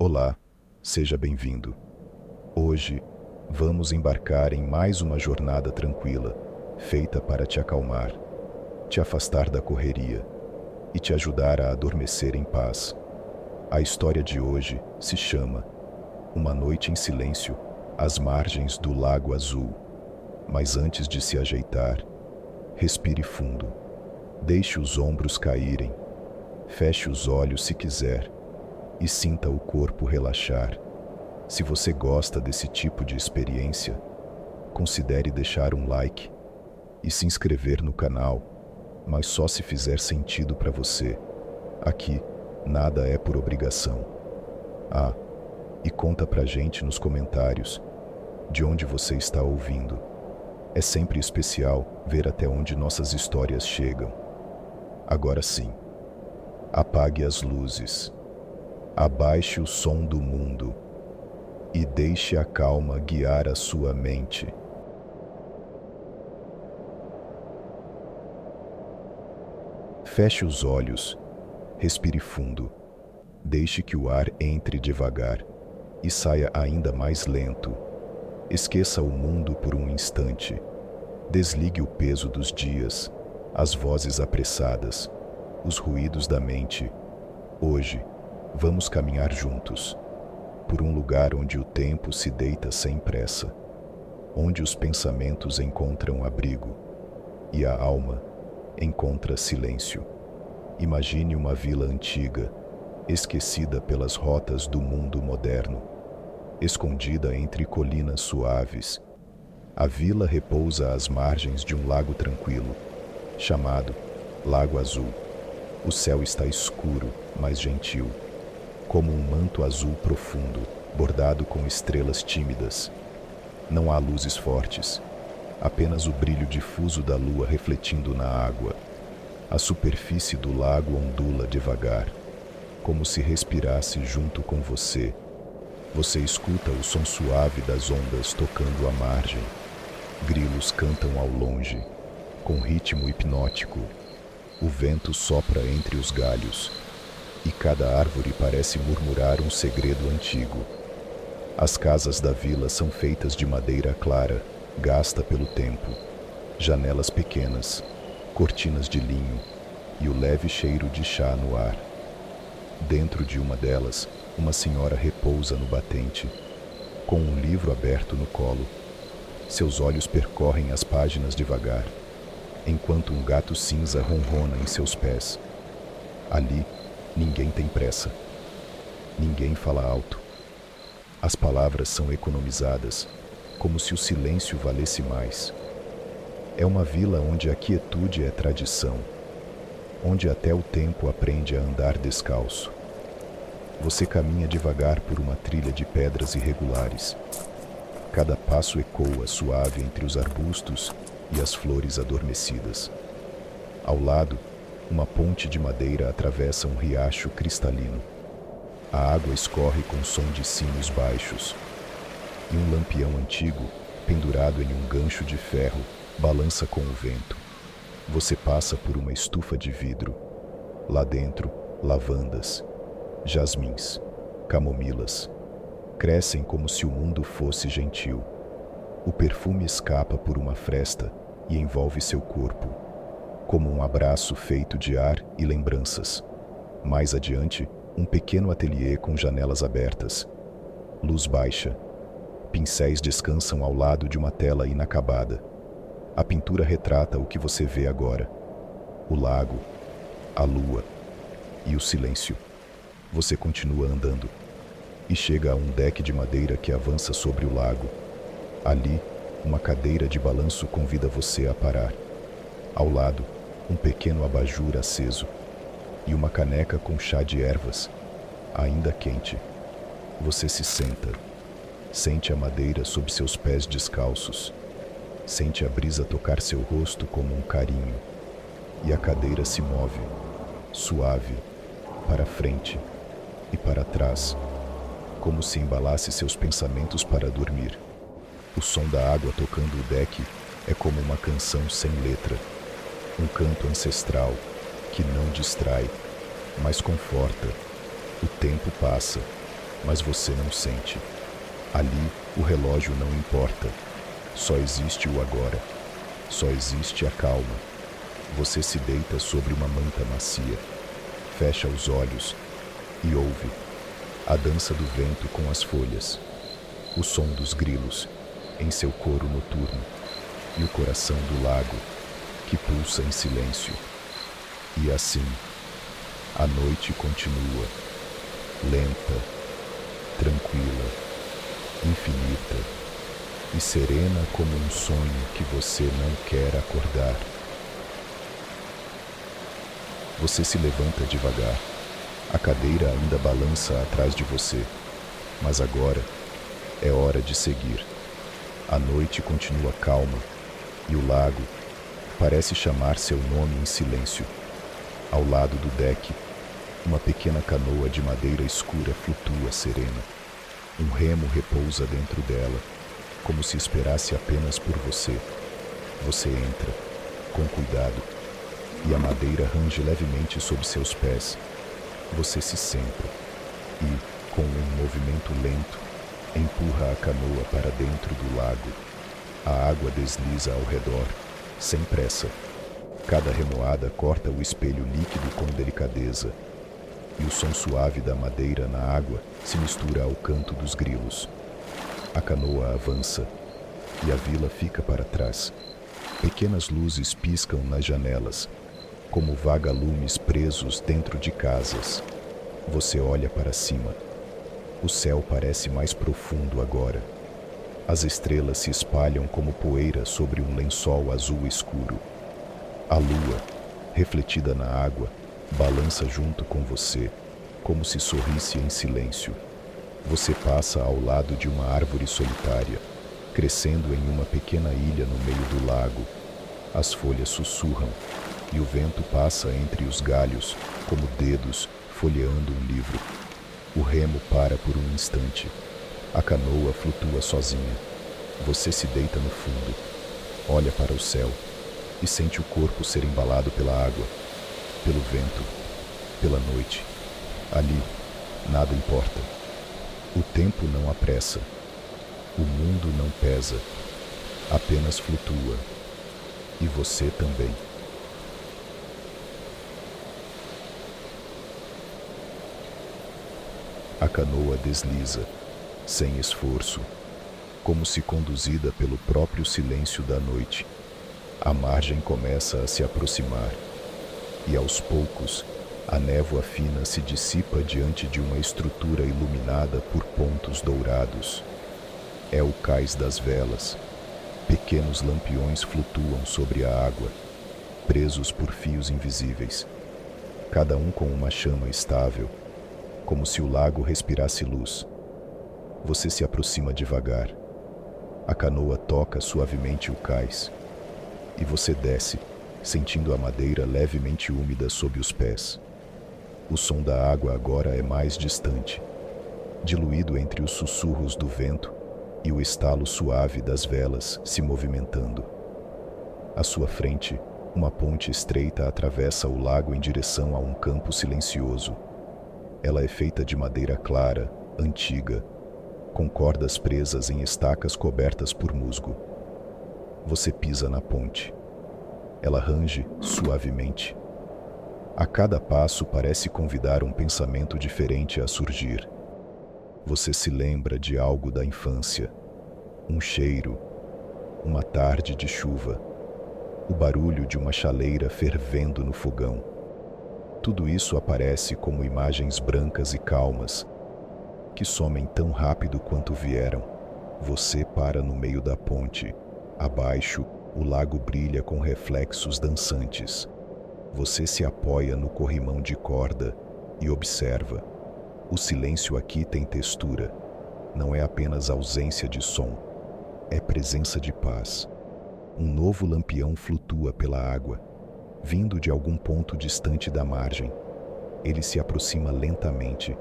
Olá, seja bem-vindo. Hoje, vamos embarcar em mais uma jornada tranquila, feita para te acalmar, te afastar da correria e te ajudar a adormecer em paz. A história de hoje se chama Uma Noite em Silêncio, às margens do Lago Azul. Mas antes de se ajeitar, respire fundo. Deixe os ombros caírem. Feche os olhos se quiser e sinta o corpo relaxar. Se você gosta desse tipo de experiência, considere deixar um like e se inscrever no canal, mas só se fizer sentido para você. Aqui, nada é por obrigação. Ah, e conta pra gente nos comentários de onde você está ouvindo. É sempre especial ver até onde nossas histórias chegam. Agora sim, apague as luzes, abaixe o som do mundo e deixe a calma guiar a sua mente. Feche os olhos, respire fundo, deixe que o ar entre devagar e saia ainda mais lento. Esqueça o mundo por um instante. Desligue o peso dos dias, as vozes apressadas, os ruídos da mente. Hoje, vamos caminhar juntos, por um lugar onde o tempo se deita sem pressa, onde os pensamentos encontram abrigo e a alma encontra silêncio. Imagine uma vila antiga, esquecida pelas rotas do mundo moderno, escondida entre colinas suaves. A vila repousa às margens de um lago tranquilo, chamado Lago Azul. O céu está escuro, mas gentil, como um manto azul profundo, bordado com estrelas tímidas. Não há luzes fortes, apenas o brilho difuso da lua refletindo na água. A superfície do lago ondula devagar, como se respirasse junto com você. Você escuta o som suave das ondas tocando à margem. Grilos cantam ao longe, com ritmo hipnótico. O vento sopra entre os galhos, e cada árvore parece murmurar um segredo antigo. As casas da vila são feitas de madeira clara, gasta pelo tempo. Janelas pequenas, cortinas de linho e o leve cheiro de chá no ar. Dentro de uma delas, uma senhora repousa no batente, com um livro aberto no colo. Seus olhos percorrem as páginas devagar, enquanto um gato cinza ronrona em seus pés. Ali, ninguém tem pressa. Ninguém fala alto. As palavras são economizadas, como se o silêncio valesse mais. É uma vila onde a quietude é tradição, onde até o tempo aprende a andar descalço. Você caminha devagar por uma trilha de pedras irregulares. Cada passo ecoa suave entre os arbustos e as flores adormecidas. Ao lado, uma ponte de madeira atravessa um riacho cristalino. A água escorre com som de sinos baixos. E um lampião antigo, pendurado em um gancho de ferro, balança com o vento. Você passa por uma estufa de vidro. Lá dentro, lavandas, jasmins, camomilas. Crescem como se o mundo fosse gentil. O perfume escapa por uma fresta e envolve seu corpo, como um abraço feito de ar e lembranças. Mais adiante, um pequeno ateliê com janelas abertas. Luz baixa. Pincéis descansam ao lado de uma tela inacabada. A pintura retrata o que você vê agora: o lago, a lua e o silêncio. Você continua andando e chega a um deck de madeira que avança sobre o lago. Ali, uma cadeira de balanço convida você a parar. Ao lado, um pequeno abajur aceso e uma caneca com chá de ervas, ainda quente. Você se senta, sente a madeira sob seus pés descalços, sente a brisa tocar seu rosto como um carinho, e a cadeira se move, suave, para frente e para trás, como se embalasse seus pensamentos para dormir. O som da água tocando o deck é como uma canção sem letra, um canto ancestral que não distrai, mas conforta. O tempo passa mas você não sente. Ali, o relógio não importa. Só existe o agora. Só existe a calma. Você se deita sobre uma manta macia, fecha os olhos e ouve a dança do vento com as folhas, o som dos grilos em seu coro noturno e o coração do lago que pulsa em silêncio. E assim, a noite continua, lenta, tranquila, infinita e serena como um sonho que você não quer acordar. Você se levanta devagar. A cadeira ainda balança atrás de você, mas agora é hora de seguir. A noite continua calma e o lago parece chamar seu nome em silêncio. Ao lado do deck, uma pequena canoa de madeira escura flutua serena. Um remo repousa dentro dela, como se esperasse apenas por você. Você entra, com cuidado, e a madeira range levemente sob seus pés. Você se senta e, com um movimento lento, empurra a canoa para dentro do lago. A água desliza ao redor, sem pressa. Cada remoada corta o espelho líquido com delicadeza, e o som suave da madeira na água se mistura ao canto dos grilos. A canoa avança, e a vila fica para trás. Pequenas luzes piscam nas janelas, como vagalumes presos dentro de casas. Você olha para cima. O céu parece mais profundo agora. As estrelas se espalham como poeira sobre um lençol azul escuro. A lua, refletida na água, balança junto com você, como se sorrisse em silêncio. Você passa ao lado de uma árvore solitária, crescendo em uma pequena ilha no meio do lago. As folhas sussurram, e o vento passa entre os galhos, como dedos folheando um livro. O remo para por um instante. A canoa flutua sozinha. Você se deita no fundo, olha para o céu e sente o corpo ser embalado pela água, pelo vento, pela noite. Ali, nada importa. O tempo não apressa. O mundo não pesa. Apenas flutua. E você também. A canoa desliza, sem esforço, como se conduzida pelo próprio silêncio da noite. A margem começa a se aproximar, e aos poucos, a névoa fina se dissipa diante de uma estrutura iluminada por pontos dourados. É o cais das velas. Pequenos lampiões flutuam sobre a água, presos por fios invisíveis, cada um com uma chama estável, como se o lago respirasse luz. Você se aproxima devagar. A canoa toca suavemente o cais, e você desce, sentindo a madeira levemente úmida sob os pés. O som da água agora é mais distante, diluído entre os sussurros do vento e o estalo suave das velas se movimentando. À sua frente, uma ponte estreita atravessa o lago em direção a um campo silencioso. Ela é feita de madeira clara, antiga, com cordas presas em estacas cobertas por musgo. Você pisa na ponte. Ela range suavemente. A cada passo parece convidar um pensamento diferente a surgir. Você se lembra de algo da infância, um cheiro, uma tarde de chuva, o barulho de uma chaleira fervendo no fogão. Tudo isso aparece como imagens brancas e calmas, que somem tão rápido quanto vieram. Você para no meio da ponte. Abaixo, o lago brilha com reflexos dançantes. Você se apoia no corrimão de corda e observa. O silêncio aqui tem textura. Não é apenas ausência de som, é presença de paz. Um novo lampião flutua pela água, vindo de algum ponto distante da margem. Ele se aproxima lentamente,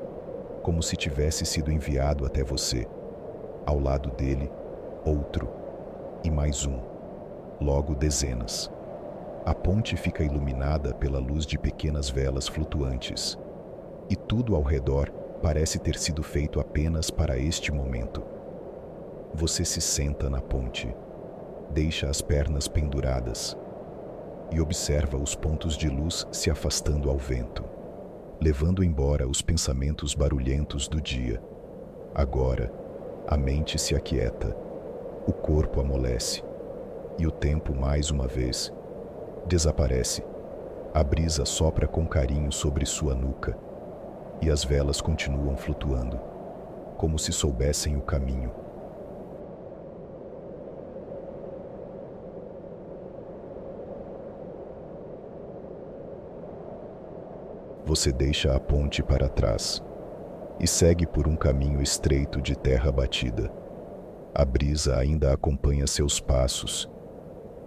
como se tivesse sido enviado até você. Ao lado dele, outro, e mais um. Logo dezenas. A ponte fica iluminada pela luz de pequenas velas flutuantes, e tudo ao redor parece ter sido feito apenas para este momento. Você se senta na ponte, deixa as pernas penduradas e observa os pontos de luz se afastando ao vento, levando embora os pensamentos barulhentos do dia. Agora, a mente se aquieta, o corpo amolece e o tempo, mais uma vez, desaparece. A brisa sopra com carinho sobre sua nuca e as velas continuam flutuando, como se soubessem o caminho. Você deixa a ponte para trás e segue por um caminho estreito de terra batida. A brisa ainda acompanha seus passos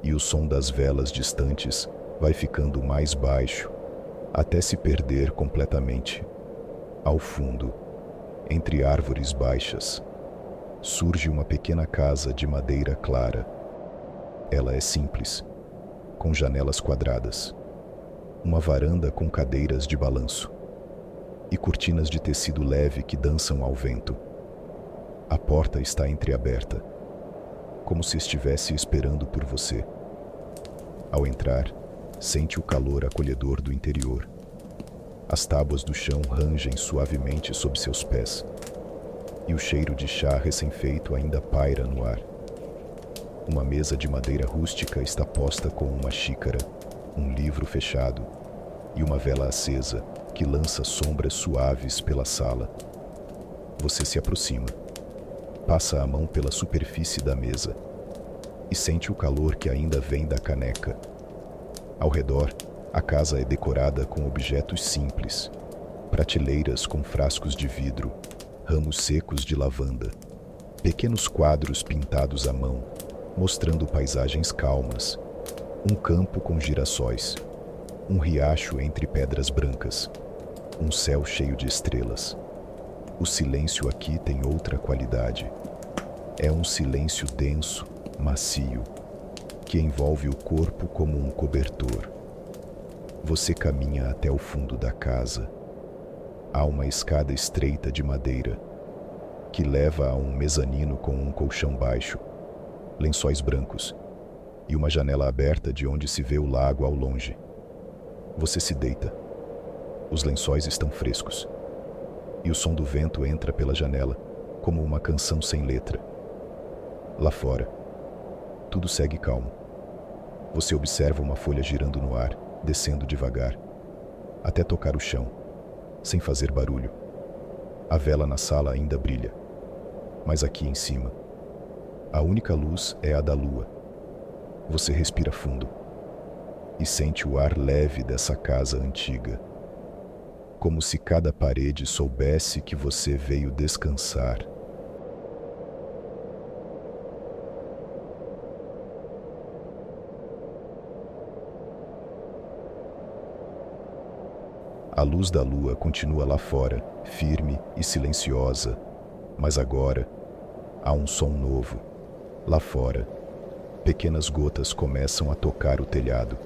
e o som das velas distantes vai ficando mais baixo até se perder completamente. Ao fundo, entre árvores baixas, surge uma pequena casa de madeira clara. Ela é simples, com janelas quadradas, uma varanda com cadeiras de balanço e cortinas de tecido leve que dançam ao vento. A porta está entreaberta, como se estivesse esperando por você. Ao entrar, sente o calor acolhedor do interior. As tábuas do chão rangem suavemente sob seus pés, e o cheiro de chá recém-feito ainda paira no ar. Uma mesa de madeira rústica está posta com uma xícara, um livro fechado e uma vela acesa que lança sombras suaves pela sala. Você se aproxima, passa a mão pela superfície da mesa e sente o calor que ainda vem da caneca. Ao redor, a casa é decorada com objetos simples, prateleiras com frascos de vidro, ramos secos de lavanda, pequenos quadros pintados à mão, mostrando paisagens calmas, um campo com girassóis, um riacho entre pedras brancas, um céu cheio de estrelas. O silêncio aqui tem outra qualidade. É um silêncio denso, macio, que envolve o corpo como um cobertor. Você caminha até o fundo da casa. Há uma escada estreita de madeira, que leva a um mezanino com um colchão baixo, lençóis brancos e uma janela aberta de onde se vê o lago ao longe. Você se deita. Os lençóis estão frescos e o som do vento entra pela janela como uma canção sem letra. Lá fora, tudo segue calmo. Você observa uma folha girando no ar, descendo devagar, até tocar o chão, sem fazer barulho. A vela na sala ainda brilha, mas aqui em cima, a única luz é a da lua. Você respira fundo e sente o ar leve dessa casa antiga, como se cada parede soubesse que você veio descansar. A luz da lua continua lá fora, firme e silenciosa, mas agora há um som novo. Lá fora, pequenas gotas começam a tocar o telhado.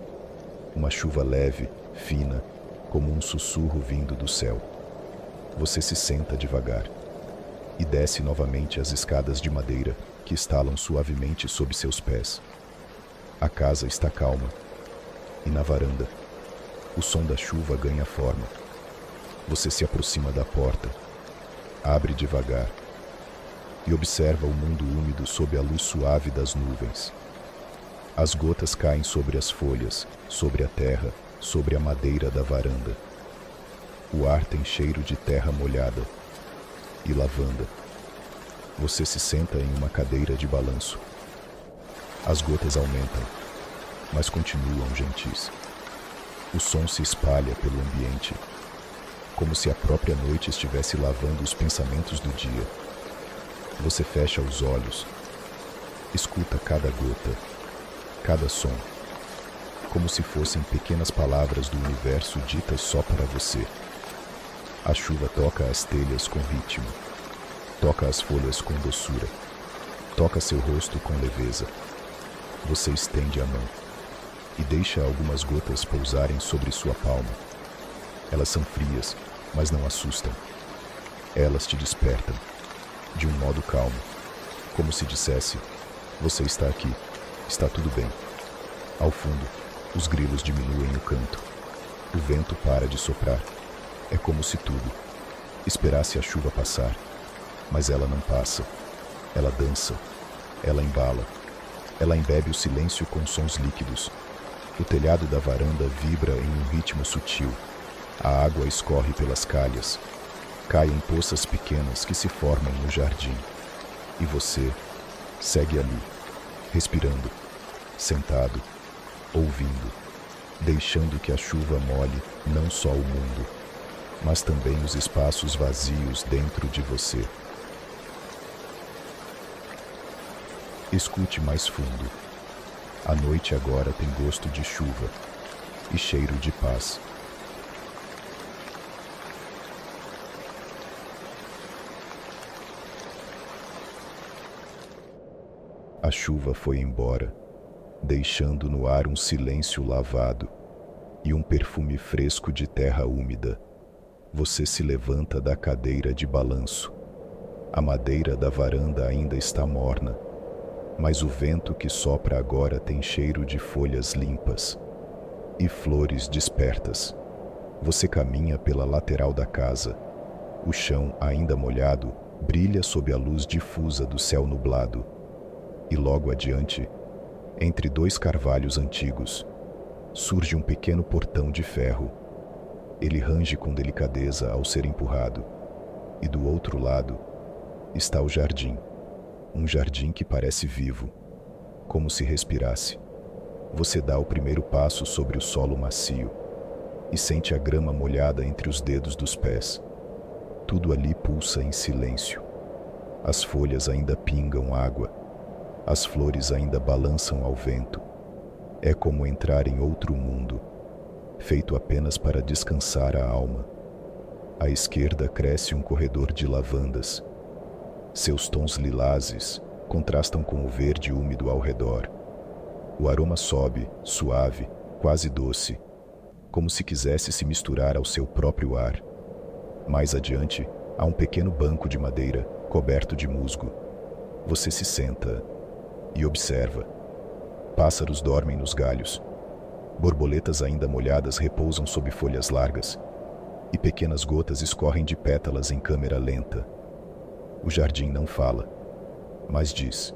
Uma chuva leve, fina, como um sussurro vindo do céu. Você se senta devagar e desce novamente as escadas de madeira que estalam suavemente sob seus pés. A casa está calma e na varanda, o som da chuva ganha forma. Você se aproxima da porta, abre devagar e observa o mundo úmido sob a luz suave das nuvens. As gotas caem sobre as folhas, sobre a terra, sobre a madeira da varanda. O ar tem cheiro de terra molhada e lavanda. Você se senta em uma cadeira de balanço. As gotas aumentam, mas continuam gentis. O som se espalha pelo ambiente, como se a própria noite estivesse lavando os pensamentos do dia. Você fecha os olhos, escuta cada gota, cada som, como se fossem pequenas palavras do universo ditas só para você. A chuva toca as telhas com ritmo, toca as folhas com doçura, toca seu rosto com leveza. Você estende a mão e deixa algumas gotas pousarem sobre sua palma. Elas são frias, mas não assustam. Elas te despertam, de um modo calmo, como se dissesse: você está aqui, está tudo bem. Ao fundo, os grilos diminuem o canto. O vento para de soprar. É como se tudo esperasse a chuva passar, mas ela não passa. Ela dança, ela embala, ela embebe o silêncio com sons líquidos. O telhado da varanda vibra em um ritmo sutil. A água escorre pelas calhas, cai em poças pequenas que se formam no jardim. E você segue ali, respirando, sentado, ouvindo, deixando que a chuva molhe não só o mundo, mas também os espaços vazios dentro de você. Escute mais fundo. A noite agora tem gosto de chuva e cheiro de paz. A chuva foi embora, deixando no ar um silêncio lavado e um perfume fresco de terra úmida. Você se levanta da cadeira de balanço. A madeira da varanda ainda está morna, mas o vento que sopra agora tem cheiro de folhas limpas e flores despertas. Você caminha pela lateral da casa. O chão, ainda molhado, brilha sob a luz difusa do céu nublado. E logo adiante, entre dois carvalhos antigos, surge um pequeno portão de ferro. Ele range com delicadeza ao ser empurrado. E do outro lado está o jardim. Um jardim que parece vivo, como se respirasse. Você dá o primeiro passo sobre o solo macio e sente a grama molhada entre os dedos dos pés. Tudo ali pulsa em silêncio. As folhas ainda pingam água. As flores ainda balançam ao vento. É como entrar em outro mundo, feito apenas para descansar a alma. À esquerda cresce um corredor de lavandas. Seus tons lilazes contrastam com o verde úmido ao redor. O aroma sobe, suave, quase doce, como se quisesse se misturar ao seu próprio ar. Mais adiante, há um pequeno banco de madeira, coberto de musgo. Você se senta e observa. Pássaros dormem nos galhos. Borboletas ainda molhadas repousam sob folhas largas, e pequenas gotas escorrem de pétalas em câmera lenta. O jardim não fala, mas diz.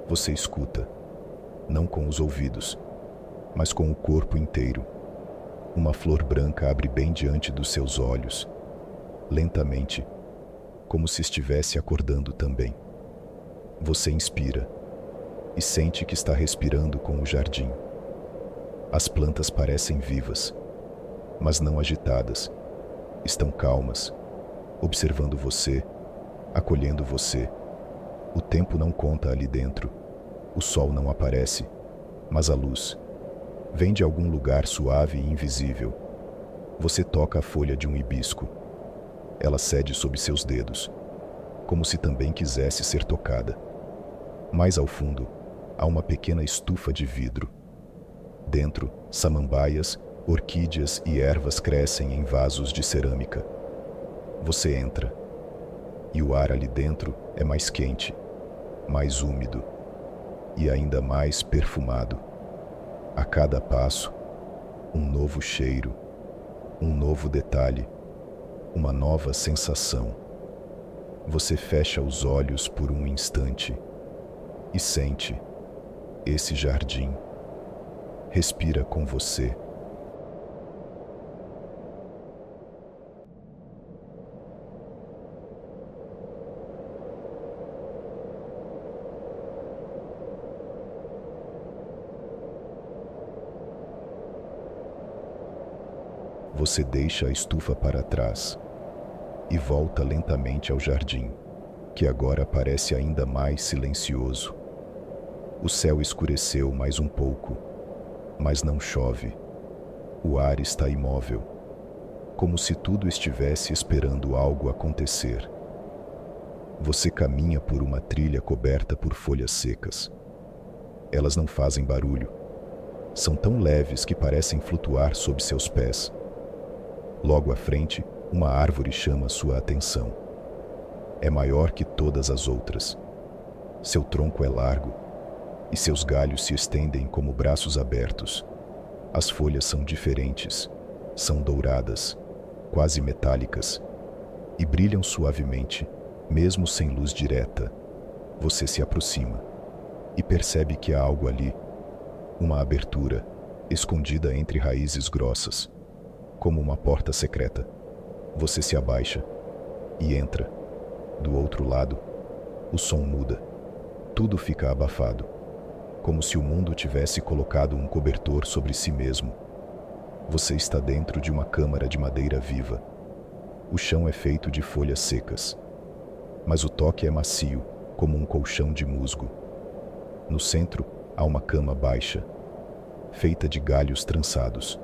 Você escuta, não com os ouvidos, mas com o corpo inteiro. Uma flor branca abre bem diante dos seus olhos, lentamente, como se estivesse acordando também. Você inspira e sente que está respirando com o jardim. As plantas parecem vivas, mas não agitadas. Estão calmas, observando você, acolhendo você. O tempo não conta ali dentro. O sol não aparece, mas a luz vem de algum lugar suave e invisível. Você toca a folha de um hibisco. Ela cede sob seus dedos, como se também quisesse ser tocada. Mais ao fundo, há uma pequena estufa de vidro. Dentro, samambaias, orquídeas e ervas crescem em vasos de cerâmica. Você entra, e o ar ali dentro é mais quente, mais úmido e ainda mais perfumado. A cada passo, um novo cheiro, um novo detalhe, uma nova sensação. Você fecha os olhos por um instante e sente esse jardim. Respira com você. Você deixa a estufa para trás e volta lentamente ao jardim, que agora parece ainda mais silencioso. O céu escureceu mais um pouco, mas não chove. O ar está imóvel, como se tudo estivesse esperando algo acontecer. Você caminha por uma trilha coberta por folhas secas. Elas não fazem barulho. São tão leves que parecem flutuar sob seus pés. Logo à frente, uma árvore chama sua atenção. É maior que todas as outras. Seu tronco é largo e seus galhos se estendem como braços abertos. As folhas são diferentes, são douradas, quase metálicas, e brilham suavemente, mesmo sem luz direta. Você se aproxima e percebe que há algo ali, uma abertura, escondida entre raízes grossas, como uma porta secreta. Você se abaixa e entra. Do outro lado, o som muda. Tudo fica abafado, como se o mundo tivesse colocado um cobertor sobre si mesmo. Você está dentro de uma câmara de madeira viva. O chão é feito de folhas secas, mas o toque é macio, como um colchão de musgo. No centro, há uma cama baixa, feita de galhos trançados,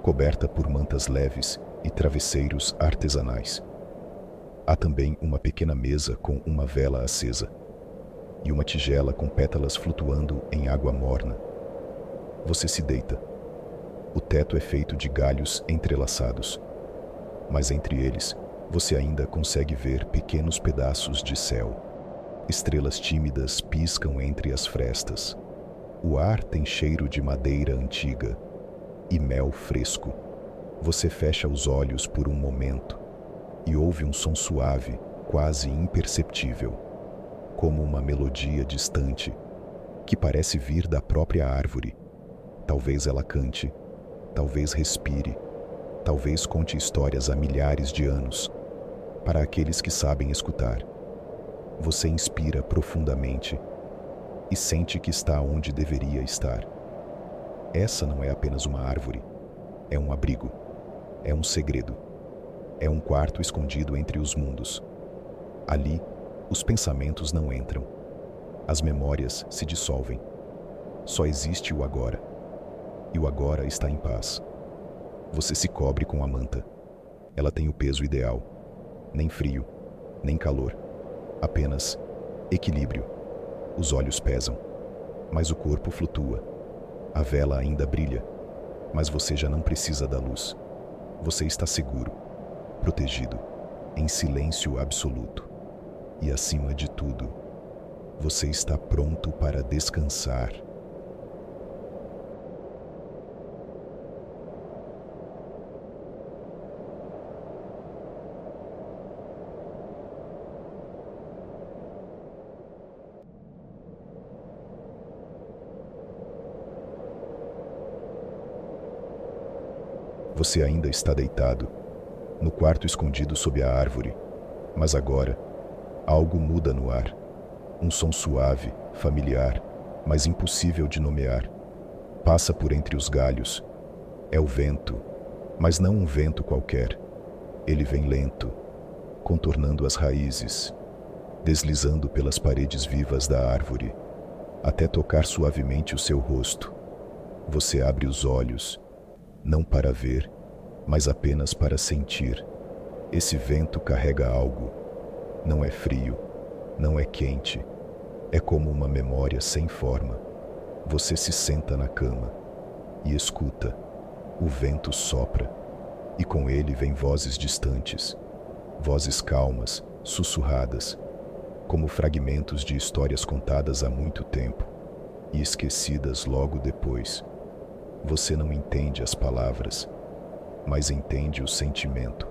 coberta por mantas leves e travesseiros artesanais. Há também uma pequena mesa com uma vela acesa e uma tigela com pétalas flutuando em água morna. Você se deita. O teto é feito de galhos entrelaçados, mas entre eles você ainda consegue ver pequenos pedaços de céu. Estrelas tímidas piscam entre as frestas. O ar tem cheiro de madeira antiga e mel fresco. Você fecha os olhos por um momento e ouve um som suave, quase imperceptível, como uma melodia distante, que parece vir da própria árvore. Talvez ela cante, talvez respire, talvez conte histórias há milhares de anos, para aqueles que sabem escutar. Você inspira profundamente e sente que está onde deveria estar. Essa não é apenas uma árvore, é um abrigo, é um segredo, é um quarto escondido entre os mundos. Ali, os pensamentos não entram, as memórias se dissolvem. Só existe o agora, e o agora está em paz. Você se cobre com a manta. Ela tem o peso ideal, nem frio, nem calor, apenas equilíbrio. Os olhos pesam, mas o corpo flutua. A vela ainda brilha, mas você já não precisa da luz. Você está seguro, protegido, em silêncio absoluto. E acima de tudo, você está pronto para descansar. Você ainda está deitado, no quarto escondido sob a árvore, mas agora, algo muda no ar. Um som suave, familiar, mas impossível de nomear. Passa por entre os galhos. É o vento, mas não um vento qualquer. Ele vem lento, contornando as raízes, deslizando pelas paredes vivas da árvore, até tocar suavemente o seu rosto. Você abre os olhos, não para ver, mas apenas para sentir. Esse vento carrega algo. Não é frio, não é quente. É como uma memória sem forma. Você se senta na cama e escuta. O vento sopra, e com ele vem vozes distantes, vozes calmas, sussurradas, como fragmentos de histórias contadas há muito tempo e esquecidas logo depois. Você não entende as palavras, mas entende o sentimento.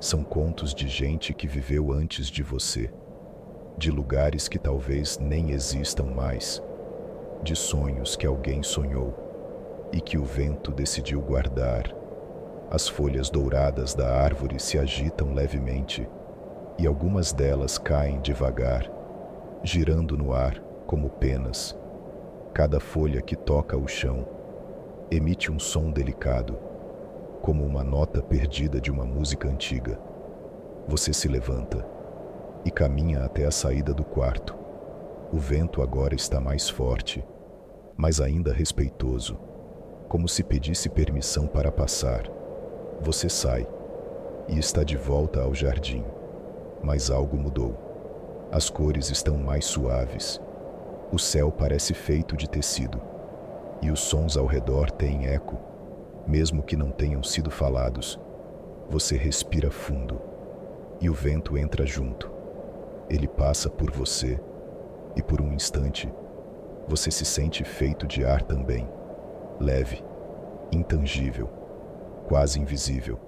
São contos de gente que viveu antes de você, de lugares que talvez nem existam mais, de sonhos que alguém sonhou e que o vento decidiu guardar. As folhas douradas da árvore se agitam levemente e algumas delas caem devagar, girando no ar como penas. Cada folha que toca o chão emite um som delicado, como uma nota perdida de uma música antiga. Você se levanta e caminha até a saída do quarto. O vento agora está mais forte, mas ainda respeitoso, como se pedisse permissão para passar. Você sai e está de volta ao jardim, mas algo mudou. As cores estão mais suaves. O céu parece feito de tecido, e os sons ao redor têm eco, mesmo que não tenham sido falados. Você respira fundo, e o vento entra junto. Ele passa por você e por um instante você se sente feito de ar também, leve, intangível, quase invisível.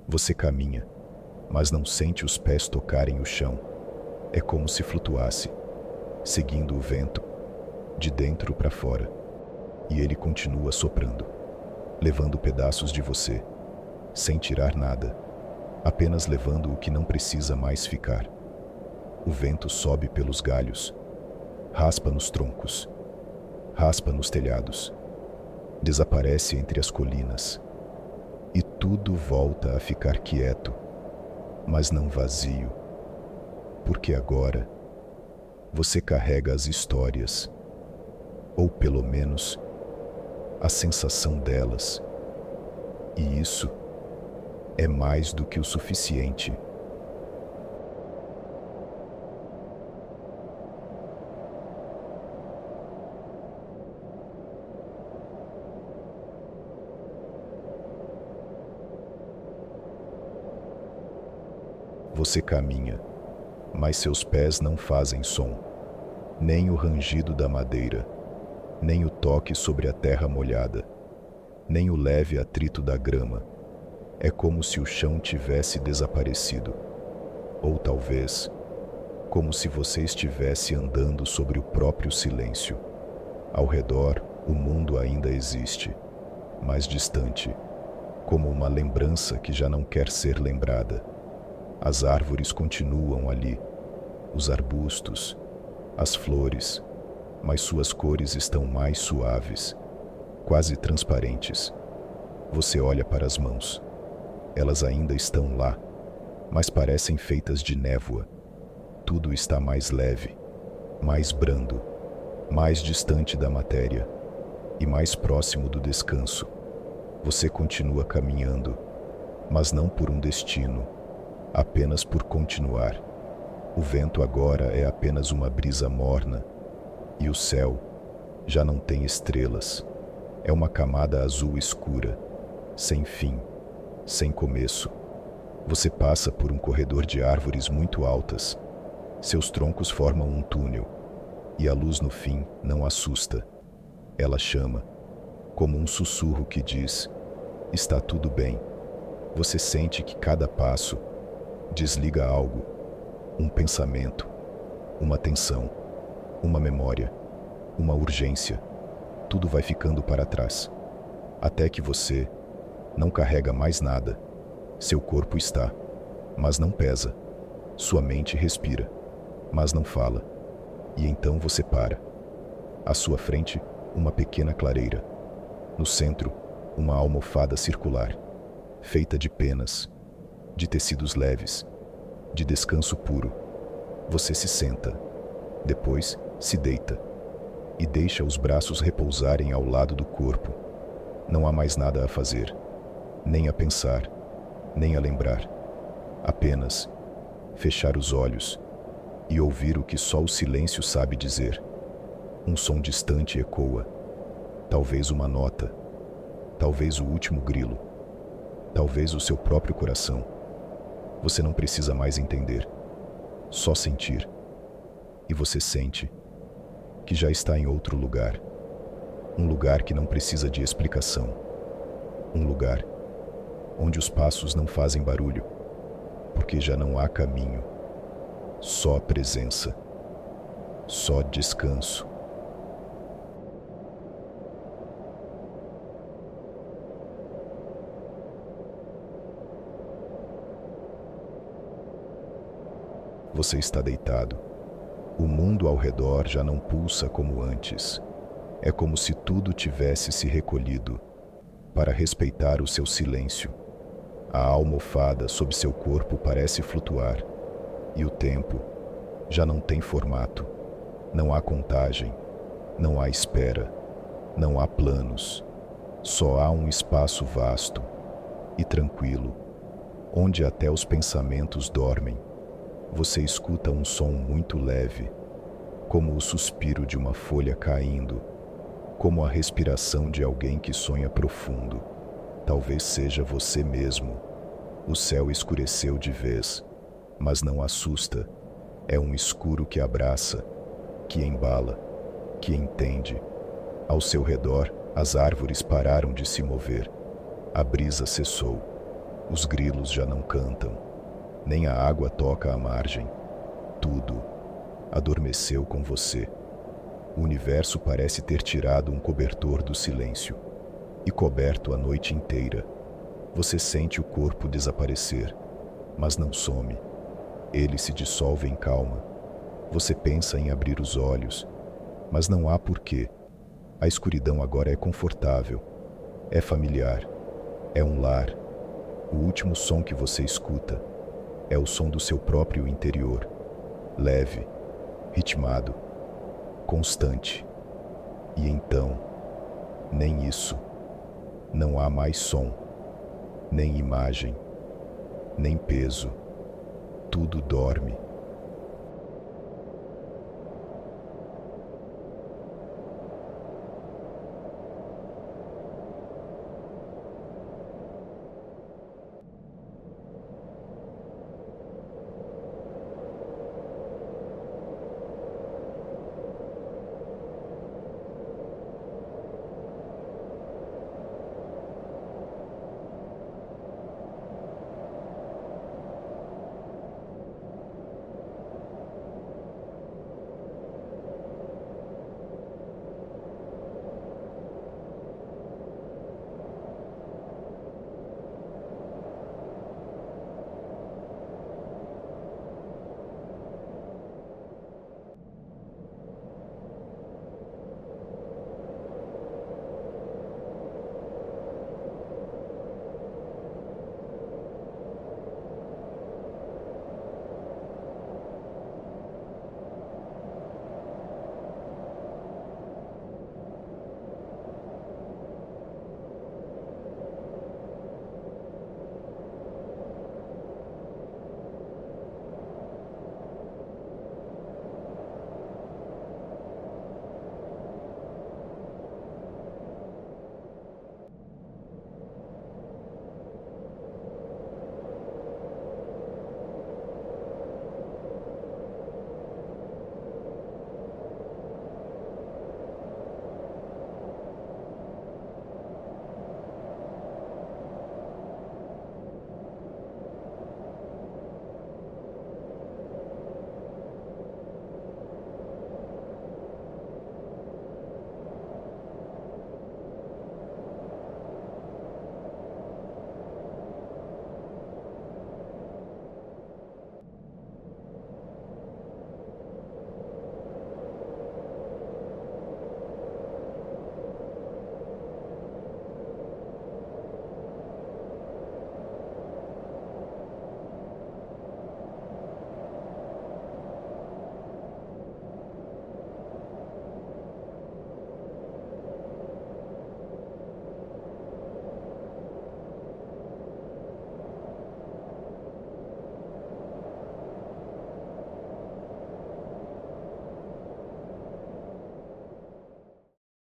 Você caminha, mas não sente os pés tocarem o chão. É como se flutuasse, seguindo o vento, de dentro para fora. E ele continua soprando, levando pedaços de você, sem tirar nada, apenas levando o que não precisa mais ficar. O vento sobe pelos galhos, raspa nos troncos, raspa nos telhados, desaparece entre as colinas, e tudo volta a ficar quieto, mas não vazio, porque agora você carrega as histórias, ou pelo menos a sensação delas, e isso é mais do que o suficiente. Você caminha, mas seus pés não fazem som, nem o rangido da madeira, nem o toque sobre a terra molhada, nem o leve atrito da grama. É como se o chão tivesse desaparecido, ou talvez, como se você estivesse andando sobre o próprio silêncio. Ao redor, o mundo ainda existe, mas distante, como uma lembrança que já não quer ser lembrada. As árvores continuam ali, os arbustos, as flores, mas suas cores estão mais suaves, quase transparentes. Você olha para as mãos. Elas ainda estão lá, mas parecem feitas de névoa. Tudo está mais leve, mais brando, mais distante da matéria e mais próximo do descanso. Você continua caminhando, mas não por um destino, apenas por continuar. O vento agora é apenas uma brisa morna, e o céu já não tem estrelas. É uma camada azul escura, sem fim, sem começo. Você passa por um corredor de árvores muito altas. Seus troncos formam um túnel, e a luz no fim não assusta. Ela chama, como um sussurro que diz: está tudo bem. Você sente que cada passo desliga algo, um pensamento, uma tensão, uma memória, uma urgência. Tudo vai ficando para trás, até que você não carrega mais nada. Seu corpo está, mas não pesa. Sua mente respira, mas não fala. E então você para. À sua frente, uma pequena clareira. No centro, uma almofada circular, feita de penas, de tecidos leves, de descanso puro. Você se senta, depois se deita e deixa os braços repousarem ao lado do corpo. Não há mais nada a fazer, nem a pensar, nem a lembrar. Apenas fechar os olhos e ouvir o que só o silêncio sabe dizer. Um som distante ecoa, talvez uma nota, talvez o último grilo, talvez o seu próprio coração. Você não precisa mais entender, só sentir. E você sente que já está em outro lugar. Um lugar que não precisa de explicação. Um lugar onde os passos não fazem barulho, porque já não há caminho. Só presença. Só descanso. Você está deitado. O mundo ao redor já não pulsa como antes. É como se tudo tivesse se recolhido para respeitar o seu silêncio. A almofada sob seu corpo parece flutuar, e o tempo já não tem formato. Não há contagem, não há espera, não há planos. Só há um espaço vasto e tranquilo, onde até os pensamentos dormem. Você escuta um som muito leve, como o suspiro de uma folha caindo, como a respiração de alguém que sonha profundo. Talvez seja você mesmo. O céu escureceu de vez, mas não assusta. É um escuro que abraça, que embala, que entende. Ao seu redor, as árvores pararam de se mover. A brisa cessou. Os grilos já não cantam. Nem a água toca à margem. Tudo adormeceu com você. O universo parece ter tirado um cobertor do silêncio e coberto a noite inteira. Você sente o corpo desaparecer, mas não some. Ele se dissolve em calma. Você pensa em abrir os olhos, mas não há porquê. A escuridão agora é confortável, é familiar, é um lar. O último som que você escuta é o som do seu próprio interior, leve, ritmado, constante. E então, nem isso. Não há mais som, nem imagem, nem peso. Tudo dorme.